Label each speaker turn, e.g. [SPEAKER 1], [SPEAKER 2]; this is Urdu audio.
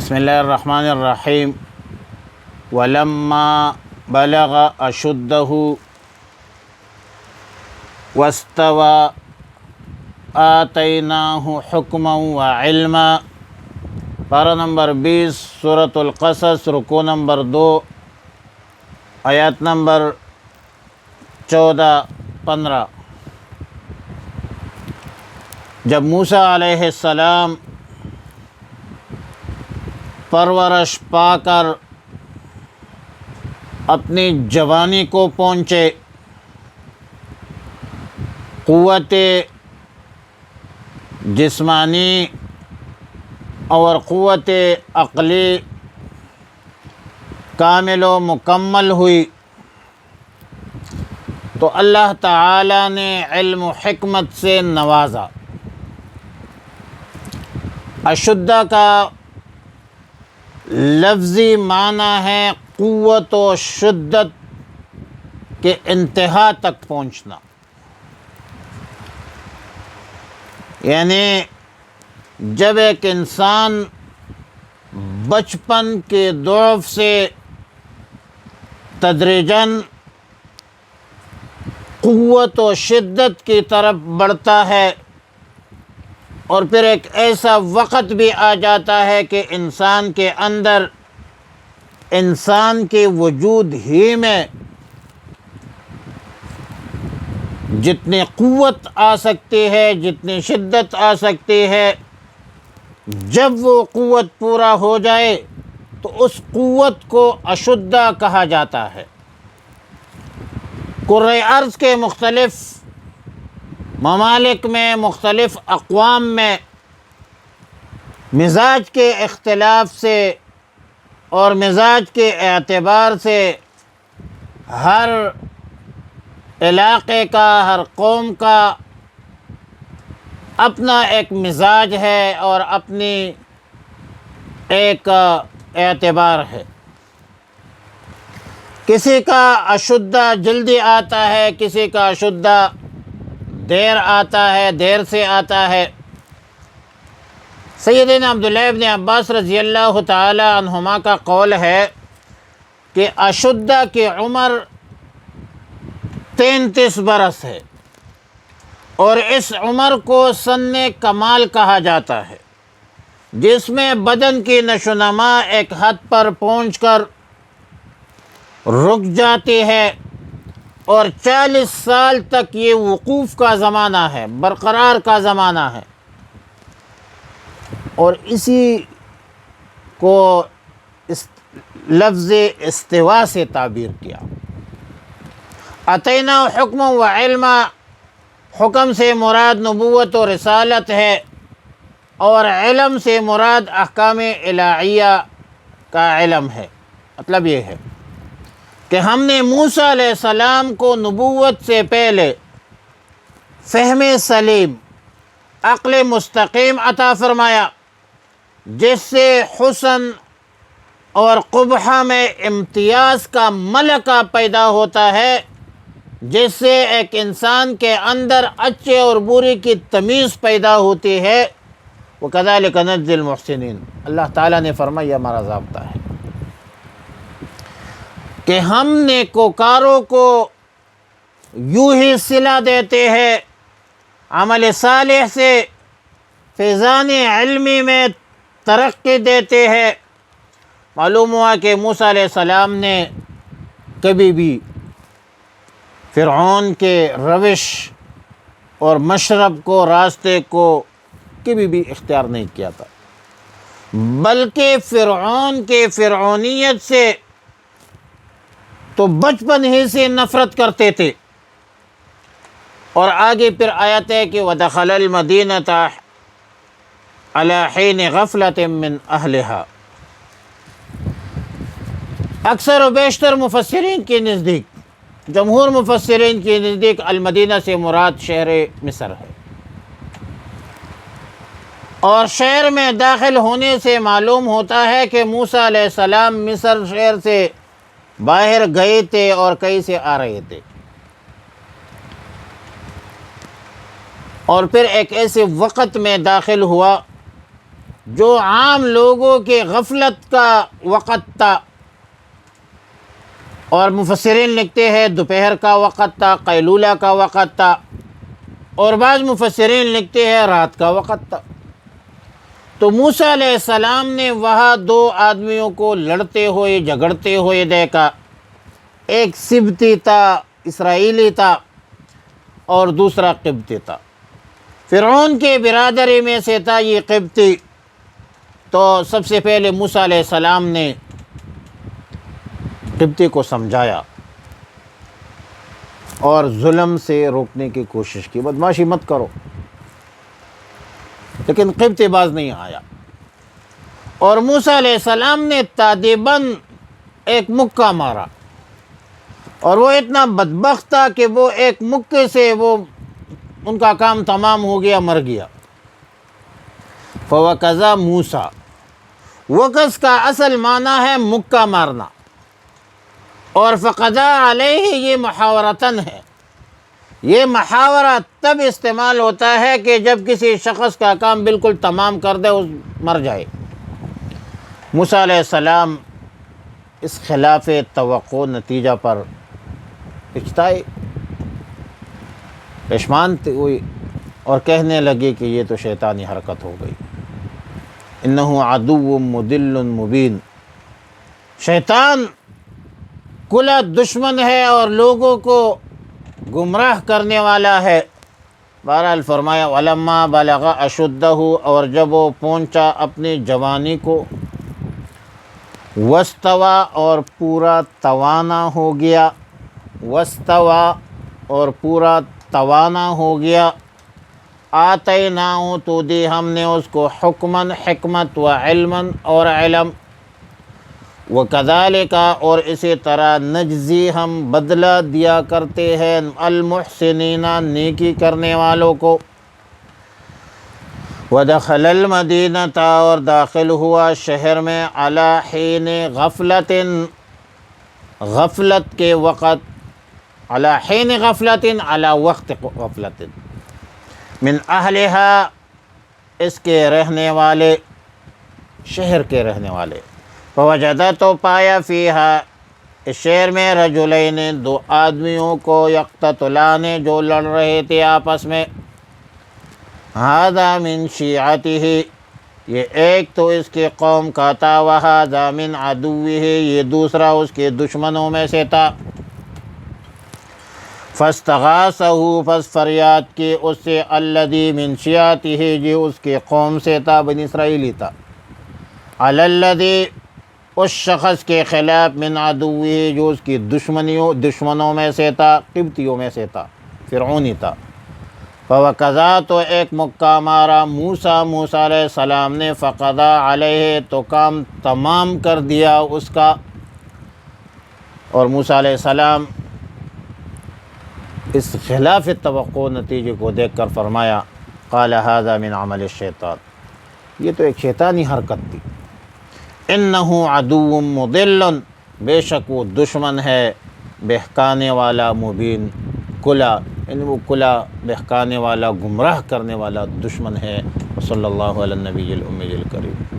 [SPEAKER 1] بسم اللہ الرحمن الرحیم ولما بلغ اشدہ واستوى آتیناہ حکما وعلما۔ پارہ نمبر 20 سورۃ القصص، رکوع نمبر 2، آیات نمبر 14-15۔ جب موسیٰ علیہ السلام پرورش پا کر اپنی جوانی کو پہنچے، قوت جسمانی اور قوت عقلی کامل و مکمل ہوئی، تو اللہ تعالی نے علم و حکمت سے نوازا۔ اشدہ کا لفظی معنی ہے قوت و شدت کے انتہا تک پہنچنا، یعنی جب ایک انسان بچپن کے ضعف سے تدریجاً قوت و شدت کی طرف بڑھتا ہے، اور پھر ایک ایسا وقت بھی آ جاتا ہے کہ انسان کے اندر، انسان کے وجود ہی میں جتنی قوت آ سکتی ہے، جتنی شدت آ سکتی ہے، جب وہ قوت پورا ہو جائے تو اس قوت کو اشدہ کہا جاتا ہے۔ کرۂ ارض کے مختلف ممالک میں، مختلف اقوام میں مزاج کے اختلاف سے اور مزاج کے اعتبار سے ہر علاقے کا، ہر قوم کا اپنا ایک مزاج ہے اور اپنی ایک اعتبار ہے۔ کسی کا اشدہ جلدی آتا ہے، کسی کا اشدہ دیر آتا ہے، دیر سے آتا ہے۔ سیدنا عبداللہ ابن عباس رضی اللہ تعالی عنہما کا قول ہے کہ اشدہ کی عمر 33 برس ہے، اور اس عمر کو سن کمال کہا جاتا ہے، جس میں بدن کی نشو و نما ایک حد پر پہنچ کر رک جاتی ہے، اور 40 سال تک یہ وقوف کا زمانہ ہے، برقرار کا زمانہ ہے۔ اور اسی کو لفظ استوا سے تعبیر کیا۔ آتینہ حکم و علم، حکم سے مراد نبوت و رسالت ہے، اور علم سے مراد احکام الہیہ کا علم ہے۔ مطلب یہ ہے کہ ہم نے موسیٰ علیہ السلام کو نبوت سے پہلے فہم سلیم، عقل مستقیم عطا فرمایا، جس سے حسن اور قبح میں امتیاز کا ملکہ پیدا ہوتا ہے، جس سے ایک انسان کے اندر اچھے اور برے کی تمیز پیدا ہوتی ہے۔ وَكَذَلِكَ نَجْزِي الْمُحْسِنِينَ، اللہ تعالیٰ نے فرمایا، یہ ہمارا ضابطہ ہے کہ ہم نیکوکاروں کو یوں ہی صلہ دیتے ہیں، عمل صالح سے فیضان علمی میں ترقی دیتے ہیں۔ معلوم ہوا کہ موسیٰ علیہ السلام نے کبھی بھی فرعون کے روش اور مشرب کو، راستے کو کبھی بھی اختیار نہیں کیا تھا، بلکہ فرعون کے فرعونیت سے تو بچپن ہی سے نفرت کرتے تھے۔ اور آگے پھر آیت ہے کہ وَدَخَلَ الْمَدِينَةَ عَلَى حِينِ غَفْلَةٍ مِّنْ أَهْلِهَا۔ اکثر و بیشتر مفسرین کے نزدیک، جمہور مفسرین کے نزدیک، المدینہ سے مراد شہر مصر ہے، اور شہر میں داخل ہونے سے معلوم ہوتا ہے کہ موسیٰ علیہ السلام مصر شہر سے باہر گئے تھے اور کہیں سے آ رہے تھے، اور پھر ایک ایسے وقت میں داخل ہوا جو عام لوگوں کے غفلت کا وقت تھا، اور مفسرین لکھتے ہیں دوپہر کا وقت تھا، قیلولہ کا وقت تھا، اور بعض مفسرین لکھتے ہیں رات کا وقت تھا۔ تو موسیٰ علیہ السلام نے وہاں دو آدمیوں کو لڑتے ہوئے جھگڑتے ہوئے دیکھا، ایک سبتی تھا، اسرائیلی تھا، اور دوسرا قبطی تھا۔ فرعون کے برادری میں سے تھا یہ قبطی۔ تو سب سے پہلے موسیٰ علیہ السلام نے قبطی کو سمجھایا اور ظلم سے روکنے کی کوشش کی، بدماشی مت کرو، لیکن قبطی باز نہیں آیا، اور موسیٰ علیہ السلام نے تادیباً ایک مکہ مارا، اور وہ اتنا بدبخت تھا کہ وہ ایک مکے سے ان کا کام تمام ہو گیا، مر گیا۔ فوقذا موسیٰ، وقظ کا اصل معنی ہے مکہ مارنا، اور فقضا علیہ یہ محاورتاً ہے۔ یہ محاورہ تب استعمال ہوتا ہے کہ جب کسی شخص کا کام بالکل تمام کر دے، مر جائے۔ موسیٰ علیہ السلام اس خلاف توقع نتیجہ پر پچھتائے، پشیمان ہوئی، اور کہنے لگے کہ یہ تو شیطانی حرکت ہو گئی۔ انہ عدو مضل مبین، شیطان کھلا دشمن ہے اور لوگوں کو گمراہ کرنے والا ہے۔ بہرحال فرمایا ولما بلغ اشدہ، اور جب وہ پہنچا اپنی جوانی کو، واستوى، اور پورا توانا ہو گیا، واستوى، اور پورا توانا ہو گیا، آتیناہ، تو دی ہم نے اس کو حکماً حکمت، و علماً، اور علم، وَكَذَلِكَ، اور اسی طرح نجزی ہم بدلہ دیا کرتے ہیں المحسنین، نیکی کرنے والوں کو۔ وَدَخَلَ الْمَدِينَةَ، اور داخل ہوا شہر میں، عَلَى حِينِ غفلة، غفلت کے وقت، عَلَى حِينِ غفلة، عَلَى وقت غفلت، من اہلها، اس کے رہنے والے، شہر کے رہنے والے۔ فوجدہ، تو پایا فیہا، اس شہر میں، رجلین، دو آدمیوں کو، یقتتلان، جو لڑ رہے تھے آپس میں، ھذا من شیعتہ، یہ ایک تو اس کے قوم کا تھا، وھذا من عدوہ، یہ دوسرا اس کے دشمنوں میں سے تھا۔ فاستغاثہ، پس فریاد کی اس سے، الذی من شیعتہ، جو اس کے قوم سے تھا، بنی اسرائیلی تھا، علی الذی، اس شخص کے خلاف، من عدوہ، جو اس کی دشمنوں میں سے تھا، قبطیوں میں سے تھا، فرعونی تھا۔ فوقذا، تو ایک مکہ مارا، موسیٰ علیہ السلام نے، فقضا علیہ، تو کام تمام کر دیا اس کا۔ اور موسیٰ علیہ السلام اس خلاف توقع نتیجے کو دیکھ کر فرمایا، قال ھذا من عمل الشیطان، یہ تو ایک شیطانی حرکت تھی۔ انہ عدو مضل، بے شک وہ دشمن ہے بہکانے والا، مبین، کھلا، یعنی وہ کھلا بہکانے والا، گمراہ کرنے والا دشمن ہے۔ صلی اللہ علی النبی الأمی الکریم۔